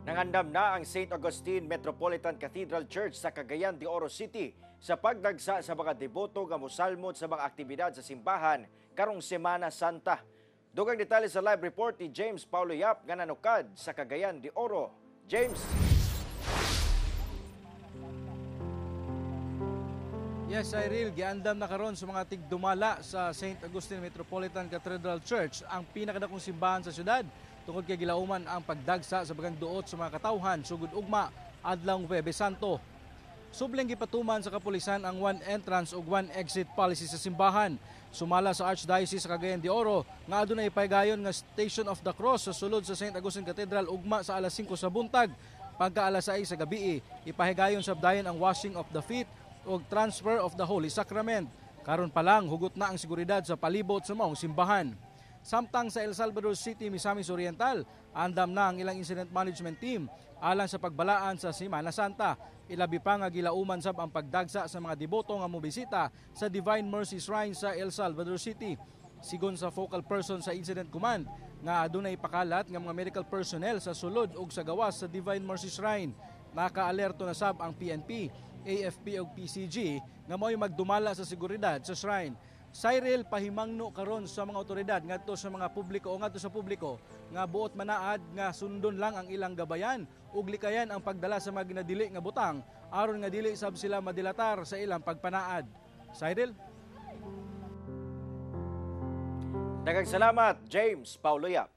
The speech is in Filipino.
Nangandam na ang St. Augustine Metropolitan Cathedral Church sa Cagayan de Oro City sa pagdagsa sa mga deboto nga mosalmot sa mga aktibidad sa simbahan karong Semana Santa. Dugang detalye sa live report ni James Paulo Yap nga nanukad sa Cagayan de Oro. James. Yes, Cyril, giandam na karon sa mga tigdumala sa St. Augustine Metropolitan Cathedral Church, ang pinakadakong simbahan sa syudad, tungod kay gilauman ang pagdagsa sa bagang duot sa mga katawhan sugod ugma adlawng Huwebes Santo. Subling gipatuman sa kapulisan ang one entrance ug one exit policy sa simbahan. Sumala sa Archdiocese sa Cagayan de Oro nga adunay paygayon nga Station of the Cross sa sulod sa St. Augustine Cathedral ugma sa alas 5 sa buntag. Pagka alas 6 sa gabi, ipahigayon sabdayon ang washing of the feet ug transfer of the Holy Sacrament. Karon pa lang hugot na ang seguridad sa palibot sa maong simbahan. Samtang sa El Salvador City, Misamis Oriental, andam na ang ilang incident management team alang sa pagbalaan sa Semana Santa. Ilabi pa nga gilauman sab ang pagdagsa sa mga deboto nga mobisita sa Divine Mercy Shrine sa El Salvador City. Sigon sa focal person sa Incident Command, nga adunay pakalat nga mga medical personnel sa sulod ug sa gawas sa Divine Mercy Shrine. Naka-alerto na sab ang PNP, AFP ug PCG nga mao'y magdumala sa seguridad sa shrine. Cyril, pahimangno karon sa mga otoridad ngadto sa mga publiko o ngadto sa publiko nga buot manaad nga sundon lang ang ilang gabayan ug likayan ang pagdala sa mga ginadili nga butang aron nga dili sab sila madilatar sa ilang pagpanaad. Cyril? Daghang salamat, James Paulo Yap.